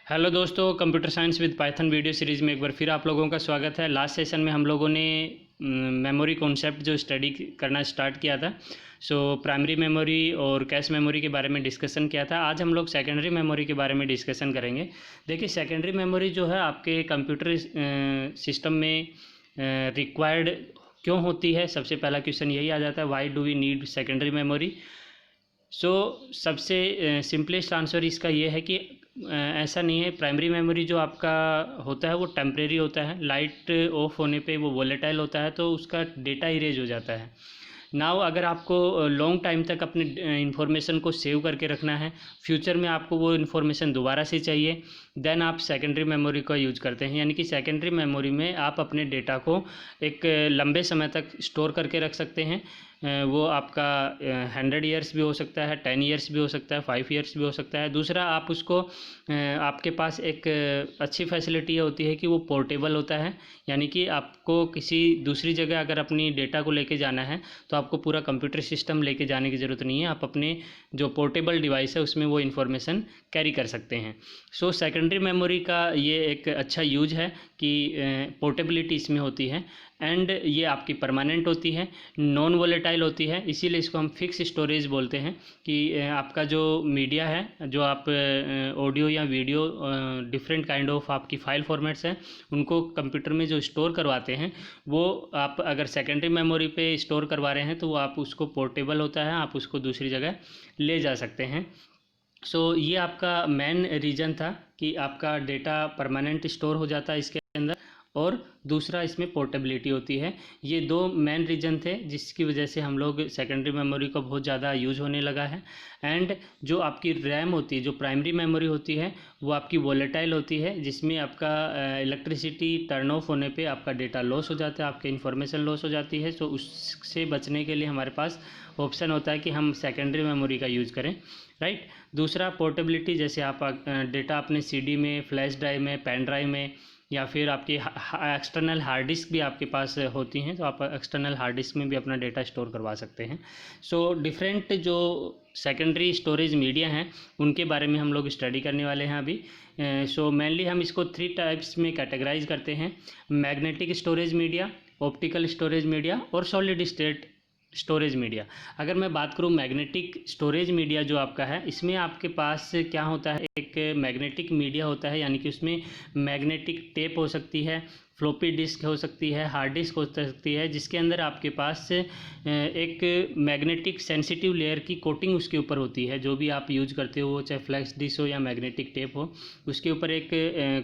Hello दोस्तों, computer science with Python video series में एक बार फिर आप लोगों का स्वागत है। लास्ट सेशन में हम लोगों ने मेमोरी कॉन्सेप्ट जो स्टडी करना स्टार्ट किया था। प्राइमरी मेमोरी और कैश मेमोरी के बारे में डिस्कशन किया था। आज हम लोग सेकेंडरी मेमोरी के बारे में डिस्कशन करेंगे। देखिए, सेकेंडरी मेमोरी जो है आपके कंप्यूटर सिस्टम में रिक्वायर्ड क्यों होती है। सबसे पहला क्वेश्चन यही आ जाता है, why do we need secondary memory. सबसे सिंपलेस्ट आंसर इसका ये है कि ऐसा नहीं है। प्राइमरी मेमोरी जो आपका होता है वो टेम्परेरी होता है। लाइट ऑफ होने पे वो वोलेटाइल होता है, तो उसका डेटा इरेज हो जाता है। नाउ अगर आपको लॉन्ग टाइम तक अपने इंफॉर्मेशन को सेव करके रखना है, फ्यूचर में आपको वो इन्फॉर्मेशन दोबारा से चाहिए, देन आप सेकेंडरी मेमोरी का यूज करते हैं। यानी कि सेकेंडरी मेमोरी में आप अपने डेटा को एक लंबे समय तक स्टोर करके रख सकते हैं। वो आपका 100 ईयर्स भी हो सकता है, 10 ईयर्स भी हो सकता है, 5 ईयर्स भी हो सकता है। दूसरा, आप उसको आपके पास एक अच्छी फैसिलिटी होती है कि वो पोर्टेबल होता है। यानी कि आपको किसी दूसरी जगह अगर अपनी डेटा को लेके जाना है तो आपको पूरा कंप्यूटर सिस्टम लेके जाने की ज़रूरत नहीं है। आप अपने जो पोर्टेबल डिवाइस है उसमें वो इन्फॉर्मेशन कैरी कर सकते हैं। सेकेंडरी मेमोरी का ये एक अच्छा यूज है कि पोर्टेबिलिटी इसमें होती है, एंड ये आपकी परमानेंट होती है, नॉन वोलेटाइल होती है। इसीलिए इसको हम फिक्स स्टोरेज बोलते हैं कि आपका जो मीडिया है, जो आप ऑडियो या वीडियो, डिफरेंट काइंड ऑफ आपकी फाइल फॉर्मेट्स हैं, उनको कंप्यूटर में जो स्टोर करवाते हैं, वो आप अगर सेकेंडरी मेमोरी पे स्टोर करवा रहे हैं तो वो आप उसको पोर्टेबल होता है, आप उसको दूसरी जगह ले जा सकते हैं। ये आपका मेन रीज़न था कि आपका डेटा परमानेंट स्टोर हो जाता है इसके अंदर, और दूसरा इसमें पोर्टेबिलिटी होती है। ये दो मेन रीज़न थे जिसकी वजह से हम लोग सेकेंडरी मेमोरी का बहुत ज़्यादा यूज होने लगा है। एंड जो आपकी रैम होती है, जो प्राइमरी मेमोरी होती है, वो आपकी वोलेटाइल होती है, जिसमें आपका इलेक्ट्रिसिटी टर्न ऑफ होने पे आपका डेटा लॉस हो जाता है, आपकी इन्फॉर्मेशन लॉस हो जाती है। उससे बचने के लिए हमारे पास ऑप्शन होता है कि हम सेकेंडरी मेमोरी का यूज़ करें, राइट। दूसरा, पोर्टेबिलिटी, जैसे आप डेटा अपने सीडी में, फ्लैश ड्राइव में, पेन ड्राइव में, या फिर आपकी एक्सटर्नल हार्ड डिस्क भी आपके पास होती हैं, तो आप एक्सटर्नल हार्ड डिस्क में भी अपना डेटा स्टोर करवा सकते हैं। डिफरेंट जो सेकेंडरी स्टोरेज मीडिया हैं उनके बारे में हम लोग स्टडी करने वाले हैं अभी। मेनली हम इसको 3 टाइप्स में कैटेगराइज करते हैं: magnetic storage media, optical storage media और सॉलिड स्टेट स्टोरेज मीडिया। अगर मैं बात करूं मैग्नेटिक स्टोरेज मीडिया जो आपका है, इसमें आपके पास क्या होता है, एक मैग्नेटिक मीडिया होता है, यानी कि उसमें मैग्नेटिक टेप हो सकती है, फ्लॉपी डिस्क हो सकती है, हार्ड डिस्क हो सकती है, जिसके अंदर आपके पास एक मैग्नेटिक सेंसिटिव लेयर की कोटिंग उसके ऊपर होती है। जो भी आप यूज करते हो, चाहे फ्लैश डिस्क हो या मैग्नेटिक टेप हो, उसके ऊपर एक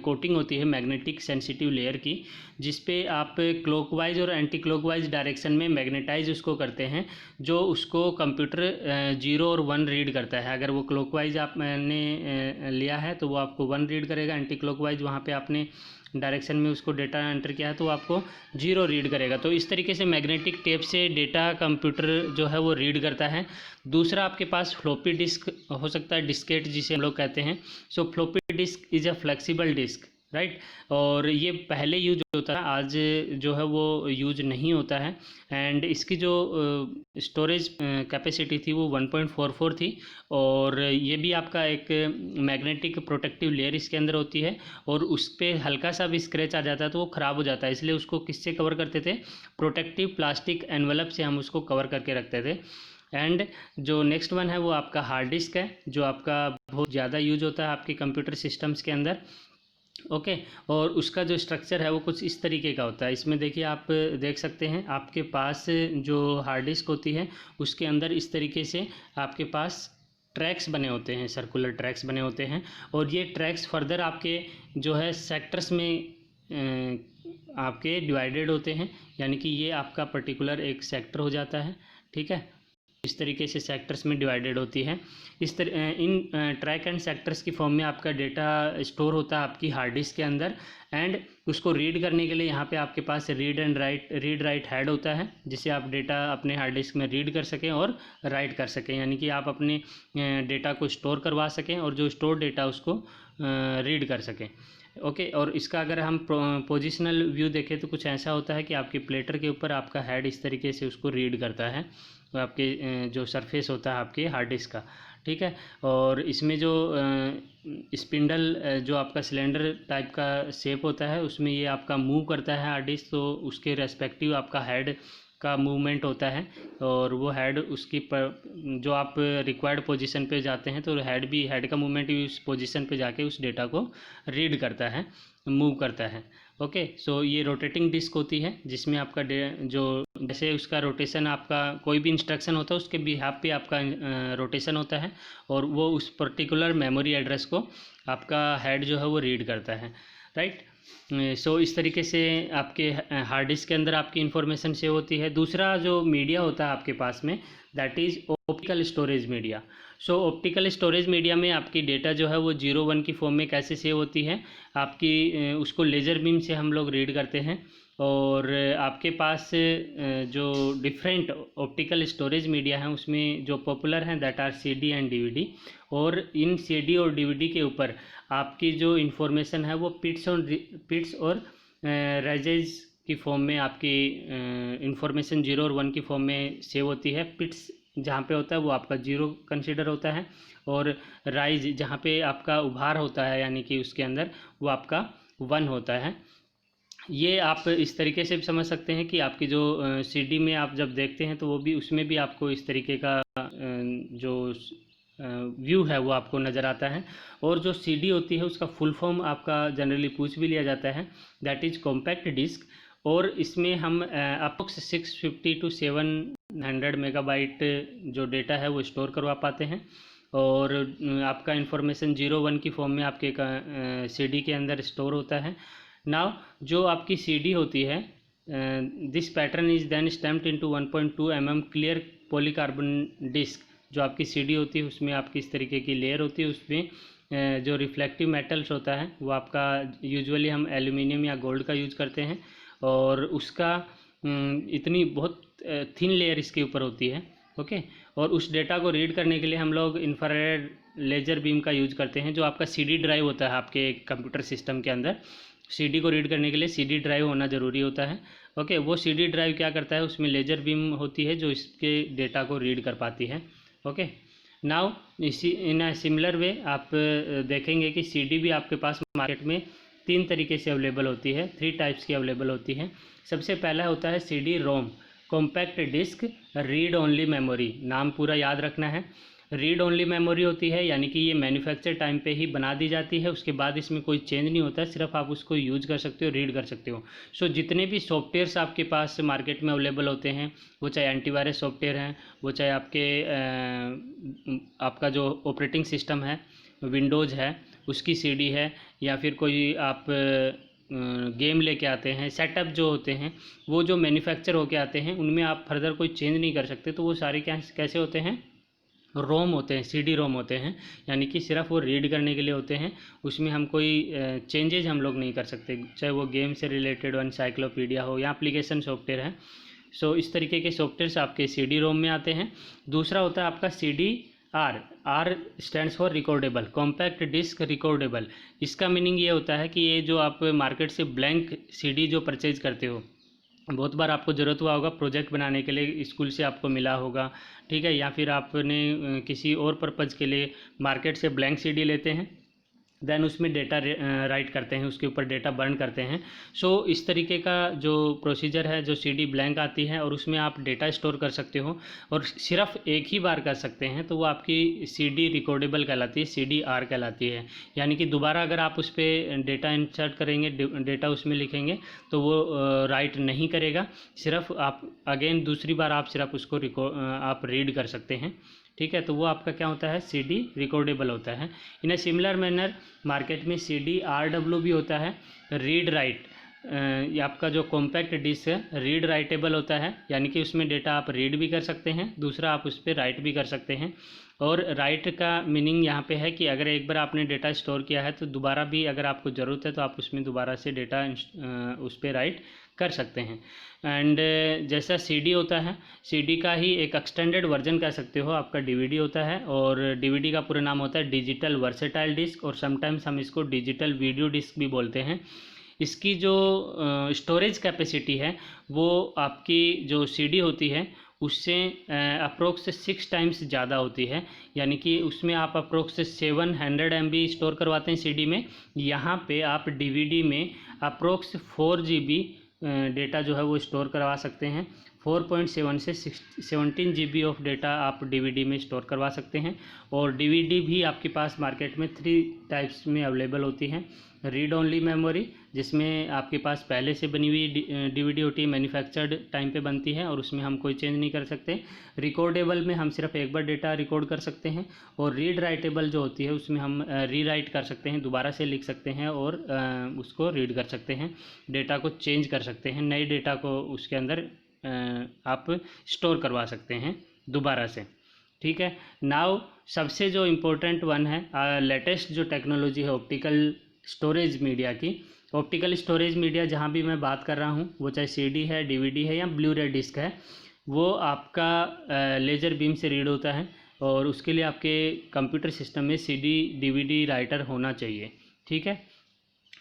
कोटिंग होती है मैग्नेटिक सेंसिटिव लेयर की, जिसपे आप क्लॉकवाइज और एंटी क्लॉकवाइज डायरेक्शन में मैग्नेटाइज उसको करते हैं, जो उसको कंप्यूटर 0 और 1 रीड करता है। अगर वो क्लॉकवाइज आपने लिया है तो वो आपको 1 रीड करेगा, एंटी क्लॉकवाइज वहाँ पे आपने डायरेक्शन में उसको डेटा एंटर किया है तो आपको 0 रीड करेगा। तो इस तरीके से मैग्नेटिक टेप से डेटा कंप्यूटर जो है वो रीड करता है। दूसरा, आपके पास फ्लॉपी डिस्क हो सकता है, डिस्केट जिसे हम लोग कहते हैं। Floppy disk is a flexible disk, right. और ये पहले यूज होता है, आज जो है वो यूज नहीं होता है। एंड इसकी जो स्टोरेज कैपेसिटी थी वो 1.44 थी, और ये भी आपका एक मैग्नेटिक प्रोटेक्टिव लेयर इसके अंदर होती है, और उस पर हल्का सा भी स्क्रैच आ जाता है तो वो ख़राब हो जाता है। इसलिए उसको किससे कवर करते थे, प्रोटेक्टिव प्लास्टिक एनवलप से हम उसको कवर करके रखते थे। एंड जो नेक्स्ट वन है वो आपका हार्ड डिस्क है, जो आपका बहुत ज़्यादा यूज होता है आपके कंप्यूटर सिस्टम्स के अंदर, ओके। और उसका जो स्ट्रक्चर है वो कुछ इस तरीके का होता है। इसमें देखिए, आप देख सकते हैं आपके पास जो हार्ड डिस्क होती है उसके अंदर इस तरीके से आपके पास ट्रैक्स बने होते हैं, सर्कुलर ट्रैक्स बने होते हैं, और ये ट्रैक्स फर्दर आपके जो है सेक्टर्स में आपके डिवाइडेड होते हैं। यानी कि ये आपका पर्टिकुलर एक सेक्टर हो जाता है, ठीक है। इस तरीके से सेक्टर्स में डिवाइडेड होती है। इन ट्रैक एंड सेक्टर्स की फॉर्म में आपका डेटा स्टोर होता है आपकी हार्ड डिस्क के अंदर, एंड उसको रीड करने के लिए यहाँ पे आपके पास रीड राइट हेड होता है, जिससे आप डेटा अपने हार्ड डिस्क में रीड कर सकें और राइट कर सकें। यानी कि आप अपने डेटा को स्टोर करवा सकें और जो स्टोर डेटा उसको रीड कर सकें, ओके। और इसका अगर हम पोजिशनल व्यू देखें तो कुछ ऐसा होता है कि आपके प्लेटर के ऊपर आपका हेड इस तरीके से उसको रीड करता है, तो आपके जो सरफेस होता है आपके हार्ड डिस्क का, ठीक है। और इसमें जो स्पिंडल जो आपका सिलेंडर टाइप का शेप होता है, उसमें ये आपका मूव करता है हार्ड डिस्क, तो उसके रेस्पेक्टिव आपका हेड का मूवमेंट होता है, और वो हेड उसकी जो आप रिक्वायर्ड पोजीशन पे जाते हैं तो हेड का मूवमेंट भी उस पोजीशन पे जाके उस डेटा को रीड करता है, मूव करता है। ओके, सो ये रोटेटिंग डिस्क होती है, जिसमें आपका जो जैसे उसका रोटेशन, आपका कोई भी इंस्ट्रक्शन होता है उसके बिहाफ पे आपका रोटेशन होता है, और वो उस पर्टिकुलर मेमोरी एड्रेस को आपका हेड जो है वो रीड करता है, राइट। सो इस तरीके से आपके हार्ड डिस्क के अंदर आपकी इन्फॉर्मेशन सेव होती है। दूसरा जो मीडिया होता है आपके पास में, that is optical storage media. So optical storage media में आपकी डेटा जो है वो 0-1 की फॉर्म में कैसे सेव होती है, आपकी उसको लेज़र बीम से हम लोग रीड करते हैं, और आपके पास जो डिफरेंट ऑप्टिकल स्टोरेज मीडिया हैं उसमें जो पॉपुलर हैं that are CD and DVD, और इन CD और DVD के ऊपर आपकी जो इन्फॉर्मेशन है वो पिट्स और रेजेज की फॉर्म में आपकी इन्फॉर्मेशन 0 और 1 की फॉर्म में सेव होती है। पिट्स जहाँ पे होता है वो आपका 0 कंसिडर होता है, और राइज जहाँ पे आपका उभार होता है यानी कि उसके अंदर, वो आपका 1 होता है। ये आप इस तरीके से भी समझ सकते हैं कि आपकी जो CD में आप जब देखते हैं तो वो भी, उसमें भी आपको इस तरीके का जो व्यू है वो आपको नज़र आता है। और जो CD होती है उसका फुल फॉर्म आपका जनरली पूछ भी लिया जाता है, दैट इज़ कॉम्पैक्ट डिस्क, और इसमें हम अप्रोक्स 650 to 700 मेगाबाइट जो डेटा है वो स्टोर करवा पाते हैं, और आपका इन्फॉर्मेशन 0-1 की फॉर्म में आपके CD के अंदर स्टोर होता है। नाउ जो आपकी CD होती है, this pattern is then stamped into 1.2 mm clear polycarbon disc. जो आपकी CD होती है उसमें आपकी इस तरीके की लेयर होती है, उसमें जो रिफ्लेक्टिव मेटल्स होता है वो आपका यूजुअली हम एल्यूमिनियम या गोल्ड का यूज़ करते हैं, और उसका इतनी बहुत थिन लेयर इसके ऊपर होती है। ओके, और उस डेटा को रीड करने के लिए हम लोग इंफ्रारेड लेजर बीम का यूज़ करते हैं। जो आपका CD ड्राइव होता है आपके कंप्यूटर सिस्टम के अंदर, CD को रीड करने के लिए CD ड्राइव होना ज़रूरी होता है। ओके, वो CD ड्राइव क्या करता है, उसमें लेजर बीम होती है जो इसके डेटा को रीड कर पाती है। ओके, नाउ इसी इन अ सिमिलर वे आप देखेंगे कि CD भी आपके पास मार्केट में 3 तरीके से अवेलेबल होती है, 3 टाइप्स की अवेलेबल होती है। सबसे पहला होता है CD-ROM, compact disk read only memory. नाम पूरा याद रखना है। रीड ओनली मेमोरी होती है, यानी कि ये मैन्युफैक्चर टाइम पे ही बना दी जाती है, उसके बाद इसमें कोई चेंज नहीं होता, सिर्फ आप उसको यूज कर सकते हो, रीड कर सकते हो। सो जितने भी सॉफ्टवेयर्स आपके पास मार्केट में अवेलेबल होते हैं, वो चाहे एंटीवायरस सॉफ्टवेयर हैं, वो चाहे आपका जो ऑपरेटिंग सिस्टम है विंडोज़ है उसकी CD है, या फिर कोई आप गेम लेके आते हैं, सेटअप जो होते हैं वो जो मैन्युफैक्चर होके आते हैं उनमें आप फर्दर कोई चेंज नहीं कर सकते, तो वो सारे कैसे होते हैं, रोम होते हैं, CD-ROM होते हैं, यानी कि सिर्फ वो रीड करने के लिए होते हैं, उसमें हम कोई चेंजेज हम लोग नहीं कर सकते, चाहे वो गेम से रिलेटेड एनसाइक्लोपीडिया हो या एप्लीकेशन सॉफ्टवेयर है। सो इस तरीके के सॉफ्टवेयर्स आपके CD-ROM में आते हैं। दूसरा होता है आपका CD-R, R stands for recordable, compact disk recordable. इसका मीनिंग ये होता है कि ये जो आप मार्केट से ब्लैंक CD जो परचेज करते हो, बहुत बार आपको ज़रूरत हुआ होगा प्रोजेक्ट बनाने के लिए, स्कूल से आपको मिला होगा, ठीक है, या फिर आपने किसी और पर्पज़ के लिए मार्केट से ब्लैंक CD लेते हैं, देन उसमें डेटा राइट करते हैं, उसके ऊपर डेटा बर्न करते हैं। सो इस तरीके का जो प्रोसीजर है, जो CD ब्लैंक आती है और उसमें आप डेटा स्टोर कर सकते हो और सिर्फ एक ही बार कर सकते हैं, तो वो आपकी CD रिकॉर्डेबल कहलाती है, CD-R कहलाती है। यानी कि दोबारा अगर आप उस पर डेटा इंसर्ट करेंगे, डेटा उसमें लिखेंगे, तो वो राइट नहीं करेगा, सिर्फ आप अगेन दूसरी बार आप सिर्फ उसको आप रीड कर सकते हैं, ठीक है। तो वो आपका क्या होता है, CD रिकॉर्डेबल होता है। इन अ सिमिलर मैनर मार्केट में CD-RW भी होता है, रीड राइट। ये आपका जो कॉम्पैक्ट डिस्क है रीड राइटेबल होता है, यानी कि उसमें डेटा आप रीड भी कर सकते हैं, दूसरा आप उस पर राइट भी कर सकते हैं। और राइट का मीनिंग यहाँ पे है कि अगर एक बार आपने डेटा स्टोर किया है तो दोबारा भी अगर आपको ज़रूरत है तो आप उसमें दोबारा से डेटा उस पर राइट कर सकते हैं। एंड जैसा CD होता है, CD का ही एक एक्सटेंडेड वर्जन कह सकते हो, आपका DVD होता है, और DVD का पूरा नाम होता है डिजिटल वर्सेटाइल डिस्क, और समटाइम्स हम इसको डिजिटल वीडियो डिस्क भी बोलते हैं। इसकी जो स्टोरेज कैपेसिटी है वो आपकी जो CD होती है उससे अप्रोक्स 6 टाइम्स ज़्यादा होती है, यानी कि उसमें आप अप्रोक्स 700 MB स्टोर करवाते हैं सीडी में, यहाँ पे आप डीवीडी में अप्रोक्स 4 GB डेटा जो है वो स्टोर करवा सकते हैं। 4.7 से 17 GB ऑफ डेटा आप डीवीडी में स्टोर करवा सकते हैं। और डीवीडी भी आपके पास मार्केट में 3 टाइप्स में अवेलेबल होती हैं। रीड ओनली मेमोरी, जिसमें आपके पास पहले से बनी हुई डीवीडी होती है, मैन्युफैक्चर्ड टाइम पे बनती है और उसमें हम कोई चेंज नहीं कर सकते। रिकॉर्डेबल में हम सिर्फ एक बार डेटा रिकॉर्ड कर सकते हैं। और रीड राइटेबल जो होती है उसमें हम रीराइट कर सकते हैं, दोबारा से लिख सकते हैं और उसको रीड कर सकते हैं, डेटा को चेंज कर सकते हैं, नए डेटा को उसके अंदर आप स्टोर करवा सकते हैं दोबारा से। ठीक है। नाउ सबसे जो इम्पोर्टेंट वन है, लेटेस्ट जो टेक्नोलॉजी है ऑप्टिकल स्टोरेज मीडिया की। ऑप्टिकल स्टोरेज मीडिया जहाँ भी मैं बात कर रहा हूँ, वो चाहे सीडी है, डीवीडी है या ब्लू रे डिस्क है, वो आपका लेज़र बीम से रीड होता है और उसके लिए आपके कंप्यूटर सिस्टम में सीडी डीवीडी राइटर होना चाहिए। ठीक है।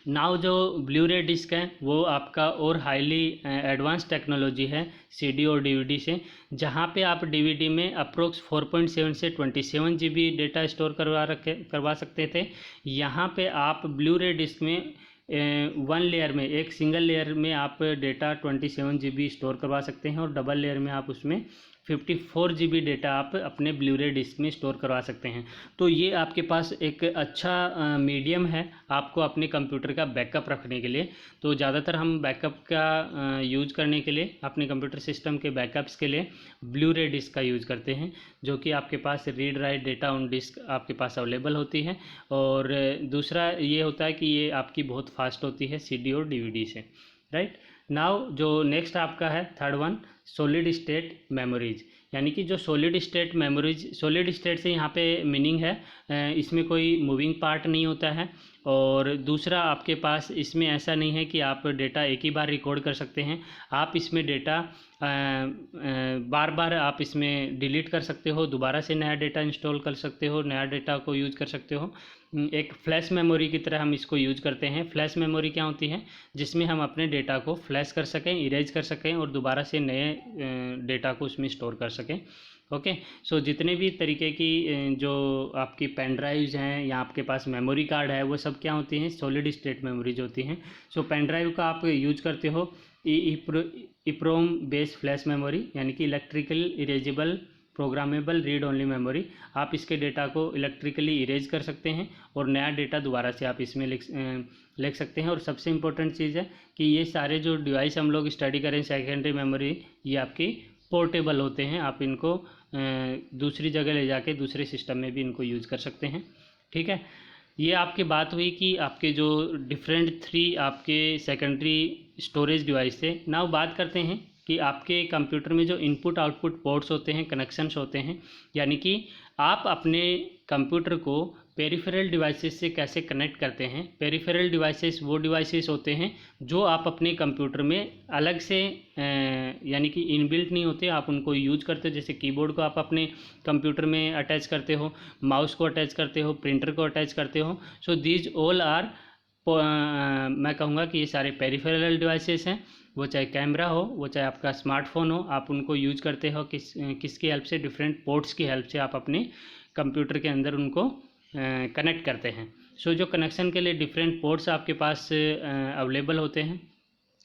नाउ जो ब्लू रे डिस्क है वो आपका और हाईली एडवांस टेक्नोलॉजी है सीडी और डीवीडी से, जहाँ पे आप डीवीडी में अप्रोक्स 4.7 से 27 GB डेटा स्टोर करवा सकते थे। यहाँ पे आप ब्लू रे डिस्क में वन लेयर में, एक सिंगल लेयर में आप डेटा 27 GB स्टोर करवा सकते हैं और डबल लेयर में आप उसमें 54 GB डेटा आप अपने ब्लू रे डिस्क में स्टोर करवा सकते हैं। तो ये आपके पास एक अच्छा मीडियम है आपको अपने कंप्यूटर का बैकअप रखने के लिए। तो ज़्यादातर हम बैकअप का यूज़ करने के लिए, अपने कंप्यूटर सिस्टम के बैकअप्स के लिए ब्लू रे डिस्क का यूज़ करते हैं, जो कि आपके पास read write data on disc आपके पास अवेलेबल होती है। और दूसरा ये होता है कि ये आपकी बहुत फास्ट होती है सीडी और डीवीडी से, राइट। नाउ जो नेक्स्ट आपका है third one, solid state memories, यानी कि जो solid state memories, solid state से यहाँ पे मीनिंग है इसमें कोई मूविंग पार्ट नहीं होता है। और दूसरा आपके पास इसमें ऐसा नहीं है कि आप डेटा एक ही बार रिकॉर्ड कर सकते हैं, आप इसमें डेटा बार बार आप इसमें डिलीट कर सकते हो, दोबारा से नया डेटा इंस्टॉल कर सकते हो, नया डेटा को यूज़ कर सकते हो। एक फ्लैश मेमोरी की तरह हम इसको यूज़ करते हैं। फ्लैश मेमोरी क्या होती है, जिसमें हम अपने डेटा को फ्लैश कर सकें, इरेज कर सकें और दोबारा से नए डेटा को उसमें स्टोर कर सकें। ओके। सो जितने भी तरीके की जो आपकी पेन ड्राइव्स हैं या आपके पास मेमोरी कार्ड है, वो सब क्या होती हैं, सॉलिड स्टेट मेमोरीज होती हैं। सो पेन ड्राइव का आप यूज करते हो ईप्रोम बेस्ड फ्लैश मेमोरी, यानी कि electrical erasable programmable read only memory. आप इसके डेटा को इलेक्ट्रिकली इरेज कर सकते हैं और नया डेटा दोबारा से आप इसमें लिख सकते हैं। और सबसे इम्पोर्टेंट चीज़ है कि ये सारे जो डिवाइस हम लोग स्टडी करें, सेकेंडरी मेमोरी, ये आपकी पोर्टेबल होते हैं, आप इनको दूसरी जगह ले जाके दूसरे सिस्टम में भी इनको यूज़ कर सकते हैं। ठीक है। ये आपकी बात हुई कि आपके जो डिफरेंट 3 आपके सेकेंडरी स्टोरेज डिवाइस थे। नाउ बात करते हैं कि आपके कंप्यूटर में जो इनपुट आउटपुट पोर्ट्स होते हैं, कनेक्शंस होते हैं, यानी कि आप अपने कंप्यूटर को पेरिफेरल डिवाइसेस से कैसे कनेक्ट करते हैं। पेरिफेरल डिवाइसेस वो डिवाइसेस होते हैं जो आप अपने कंप्यूटर में अलग से यानी कि इनबिल्ट नहीं होते, आप उनको यूज करते हो। जैसे कीबोर्ड को आप अपने कंप्यूटर में अटैच करते हो, माउस को अटैच करते हो, प्रिंटर को अटैच करते हो। सो दीज ऑल आर मैं कहूँगा कि ये सारे पेरिफेरल डिवाइसेस हैं। वो चाहे कैमरा हो, वो चाहे आपका स्मार्टफोन हो, आप उनको यूज करते हो किसकी हेल्प से, डिफरेंट पोर्ट्स की हेल्प से आप अपने कंप्यूटर के अंदर उनको कनेक्ट करते हैं। सो जो कनेक्शन के लिए डिफरेंट पोर्ट्स आपके पास अवेलेबल होते हैं,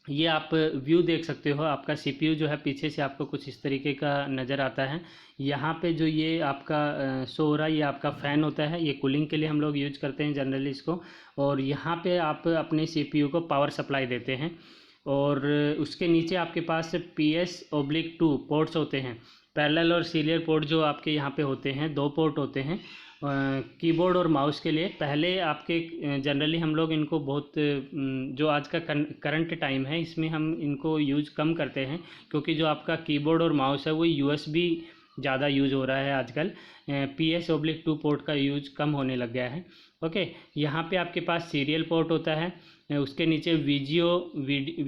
ये आप व्यू देख सकते हो। आपका सीपीयू जो है पीछे से आपको कुछ इस तरीके का नज़र आता है। यहाँ पे जो ये आपका शो हो रहा है, ये आपका फ़ैन होता है, ये कूलिंग के लिए हम लोग यूज करते हैं जनरली इसको। और यहाँ पे आप अपने सीपीयू को पावर सप्लाई देते हैं और उसके नीचे आपके पास PS/2 पोर्ट्स होते हैं। पैरेलल और सीरियल पोर्ट जो आपके यहाँ पे होते हैं, 2 पोर्ट होते हैं कीबोर्ड और माउस के लिए। पहले आपके जनरली हम लोग इनको बहुत जो आज का करंट टाइम है इसमें हम इनको यूज कम करते हैं, क्योंकि जो आपका कीबोर्ड और माउस है वो USB ज़्यादा यूज हो रहा है आजकल। PS/2 पोर्ट का यूज कम होने लग गया है। ओके। यहाँ पे आपके पास सीरियल पोर्ट होता है, उसके नीचे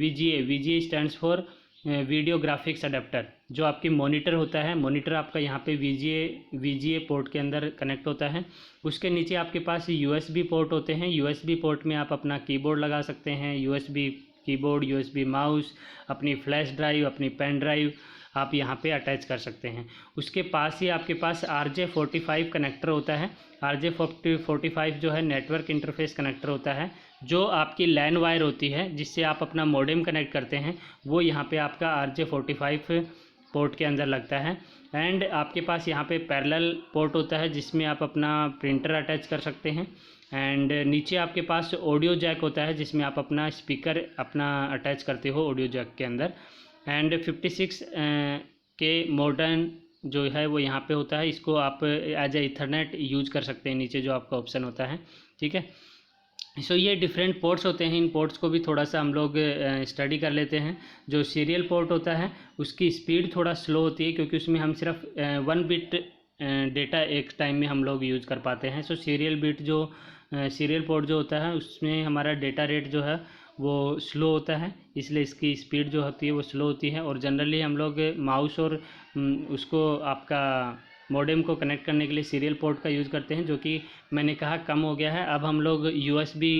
VGA stands for video graphics adapter. जो आपकी मॉनिटर होता है, मॉनिटर आपका यहाँ पे VGA पोर्ट के अंदर कनेक्ट होता है। उसके नीचे आपके पास USB पोर्ट होते हैं। USB पोर्ट में आप अपना कीबोर्ड लगा सकते हैं, USB कीबोर्ड, USB माउस, अपनी फ्लैश ड्राइव, अपनी पेन ड्राइव, आप यहाँ पे अटैच कर सकते हैं। उसके पास ही आपके पास RJ45 कनेक्टर होता है। RJ45 जो है नेटवर्क इंटरफेस कनेक्टर होता है, जो आपकी लैन वायर होती है जिससे आप अपना मॉडेम कनेक्ट करते हैं, वो यहाँ पे आपका RJ45 पोर्ट के अंदर लगता है। एंड आपके पास यहाँ पे पैरेलल पोर्ट होता है जिसमें आप अपना प्रिंटर अटैच कर सकते हैं। एंड नीचे आपके पास ऑडियो जैक होता है जिसमें आप अपना स्पीकर अपना अटैच करते हो ऑडियो जैक के अंदर। एंड 56 के मॉडर्न जो है वो यहाँ पे होता है, इसको आप एज ए इथरनेट यूज कर सकते हैं, नीचे जो आपका ऑप्शन होता है, ठीक है। सो ये डिफरेंट पोर्ट्स होते हैं, इन पोर्ट्स को भी थोड़ा सा हम लोग स्टडी कर लेते हैं। जो सीरियल पोर्ट होता है उसकी स्पीड थोड़ा स्लो होती है क्योंकि उसमें हम सिर्फ 1 बिट डेटा एक टाइम में हम लोग यूज़ कर पाते हैं। सो सीरियल पोर्ट जो होता है उसमें हमारा डेटा रेट जो है वो स्लो होता है, इसलिए इसकी स्पीड जो होती है वो स्लो होती है। और जनरली हम लोग माउस और उसको आपका मॉडेम को कनेक्ट करने के लिए सीरियल पोर्ट का यूज़ करते हैं, जो कि मैंने कहा कम हो गया है। अब हम लोग USB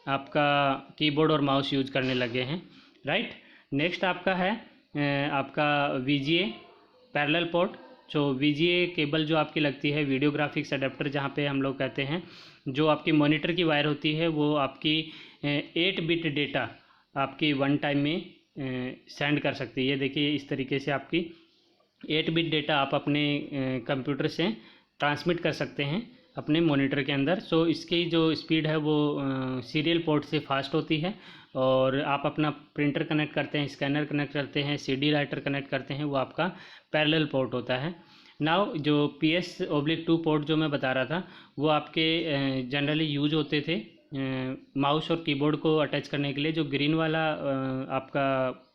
आपका कीबोर्ड और माउस यूज़ करने लगे हैं, राइट। नेक्स्ट आपका है आपका VGA पैरेलल पोर्ट। जो VGA केबल जो आपकी लगती है, वीडियो ग्राफिक्स अडेप्टर जहाँ पे हम लोग कहते हैं, जो आपकी मॉनिटर की वायर होती है वो आपकी 8 बिट डेटा आपकी वन टाइम में सेंड कर सकती है। ये देखिए इस तरीके से आपकी 8 बिट डेटा आप अपने कंप्यूटर से ट्रांसमिट कर सकते हैं अपने मॉनिटर के अंदर। सो इसकी जो स्पीड है वो सीरियल पोर्ट से फास्ट होती है। और आप अपना प्रिंटर कनेक्ट करते हैं, स्कैनर कनेक्ट करते हैं, CD राइटर कनेक्ट करते हैं, वो आपका पैरेलल पोर्ट होता है। नाउ जो PS/2 पोर्ट जो मैं बता रहा था वो आपके जनरली यूज होते थे माउस और कीबोर्ड को अटैच करने के लिए। जो ग्रीन वाला आपका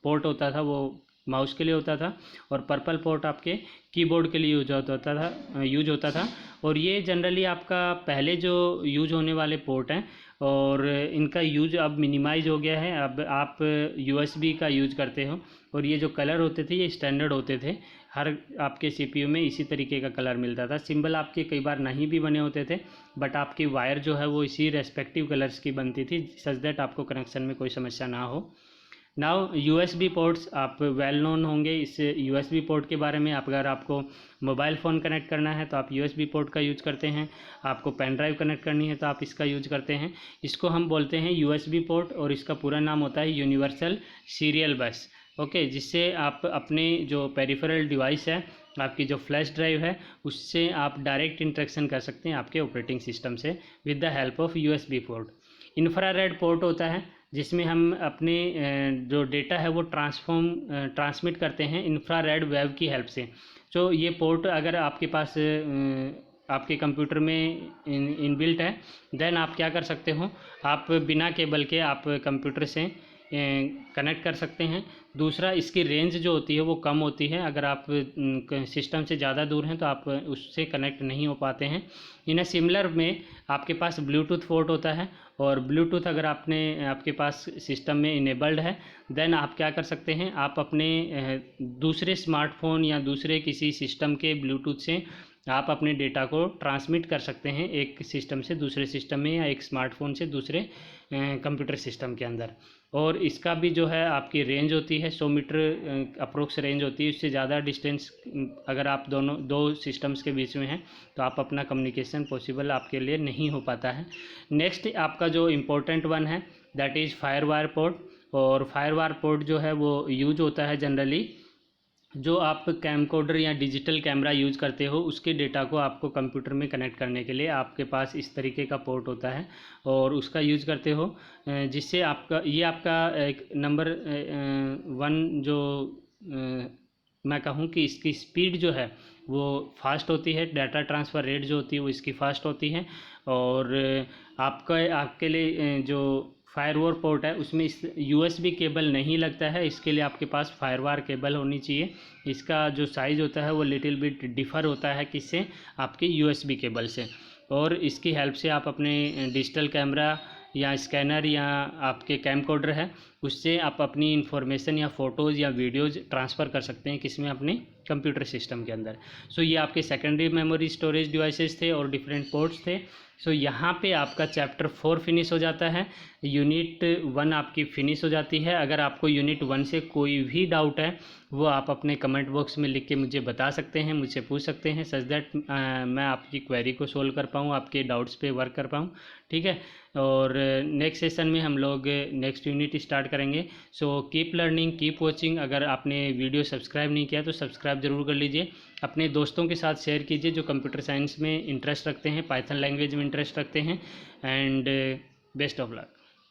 पोर्ट होता था वो माउस के लिए होता था, और पर्पल पोर्ट आपके कीबोर्ड के लिए यूज होता था। और ये जनरली आपका पहले जो यूज होने वाले पोर्ट हैं, और इनका यूज अब मिनिमाइज हो गया है। अब आप USB का यूज करते हो, और ये जो कलर होते थे ये स्टैंडर्ड होते थे, हर आपके CPU में इसी तरीके का कलर मिलता था। सिंबल आपके कई बार नहीं भी बने होते थे, बट आपकी वायर जो है वो इसी रेस्पेक्टिव कलर्स की बनती थी, सच दैट आपको कनेक्शन में कोई समस्या ना हो। नाउ USB पोर्ट्स आप वेल नोन होंगे इस USB पोर्ट के बारे में। अगर आपको मोबाइल फ़ोन कनेक्ट करना है तो आप USB पोर्ट का यूज करते हैं, आपको पेन ड्राइव कनेक्ट करनी है तो आप इसका यूज करते हैं। इसको हम बोलते हैं USB पोर्ट, और इसका पूरा नाम होता है यूनिवर्सल सीरियल बस, ओके। जिससे आप अपने जो पेरिफेरल डिवाइस है, आपकी जो फ्लैश ड्राइव है, उससे आप डायरेक्ट इंटरेक्शन कर सकते हैं आपके ऑपरेटिंग सिस्टम से with the help of USB port. Infrared port होता है जिसमें हम अपने जो डेटा है वो ट्रांसमिट करते हैं इंफ्रारेड वेव की हेल्प से। तो ये पोर्ट अगर आपके पास आपके कंप्यूटर में इनबिल्ट है, देन आप क्या कर सकते हो, आप बिना केबल के आप कंप्यूटर से कनेक्ट कर सकते हैं। दूसरा, इसकी रेंज जो होती है वो कम होती है, अगर आप सिस्टम से ज़्यादा दूर हैं तो आप उससे कनेक्ट नहीं हो पाते हैं। इन सिमिलर में आपके पास ब्लूटूथ पोर्ट होता है, और ब्लूटूथ अगर आपके पास सिस्टम में इनेबल्ड है, देन आप क्या कर सकते हैं, आप अपने दूसरे स्मार्टफोन या दूसरे किसी सिस्टम के ब्लूटूथ से आप अपने डेटा को ट्रांसमिट कर सकते हैं एक सिस्टम से दूसरे सिस्टम में, या एक स्मार्टफोन से दूसरे कंप्यूटर सिस्टम के अंदर। और इसका भी जो है आपकी रेंज होती है 100 मीटर अप्रोक्स रेंज होती है। इससे ज़्यादा डिस्टेंस अगर आप दो सिस्टम्स के बीच में हैं तो आप अपना कम्युनिकेशन पॉसिबल आपके लिए नहीं हो पाता है। नेक्स्ट आपका जो इम्पोर्टेंट वन है दैट इज़ फायरवायर पोर्ट। और फायरवायर पोर्ट जो है वो यूज होता है जनरली जो आप कैमकोडर या डिजिटल कैमरा यूज़ करते हो, उसके डेटा को आपको कंप्यूटर में कनेक्ट करने के लिए आपके पास इस तरीके का पोर्ट होता है, और उसका यूज़ करते हो, जिससे आपका एक नंबर 1 जो मैं कहूँ कि इसकी स्पीड जो है वो फास्ट होती है, डाटा ट्रांसफ़र रेट जो होती है वो इसकी फ़ास्ट होती है। और आपके लिए जो फायरवॉर पोर्ट है उसमें इस USB केबल नहीं लगता है, इसके लिए आपके पास फायरवायर केबल होनी चाहिए। इसका जो साइज़ होता है वो लिटिल बिट डिफ़र होता है किससे, आपके USB केबल से। और इसकी हेल्प से आप अपने डिजिटल कैमरा या स्कैनर या आपके कैमकोडर है उससे आप अपनी इन्फॉर्मेशन या फ़ोटोज़ या वीडियोज़ ट्रांसफ़र कर सकते हैं किसमें, अपने कंप्यूटर सिस्टम के अंदर। सो ये आपके सेकेंडरी मेमोरी स्टोरेज डिवाइसेस थे और डिफरेंट पोर्ट्स थे। सो यहाँ पे आपका चैप्टर 4 फिनिश हो जाता है, यूनिट 1 आपकी फिनिश हो जाती है। अगर आपको यूनिट 1 से कोई भी डाउट है वो आप अपने कमेंट बॉक्स में लिख के मुझे बता सकते हैं, मुझसे पूछ सकते हैं, सच दैट मैं आपकी क्वेरी को सोल्व कर पाऊँ, आपके डाउट्स पे वर्क कर पाऊँ, ठीक है। और नेक्स्ट सेशन में हम लोग नेक्स्ट यूनिट स्टार्ट करेंगे। So keep learning, keep watching. अगर आपने वीडियो सब्सक्राइब नहीं किया तो सब्सक्राइब ज़रूर कर लीजिए, अपने दोस्तों के साथ शेयर कीजिए जो कंप्यूटर साइंस में इंटरेस्ट रखते हैं, पाइथन लैंग्वेज में इंटरेस्ट रखते हैं। And best of luck.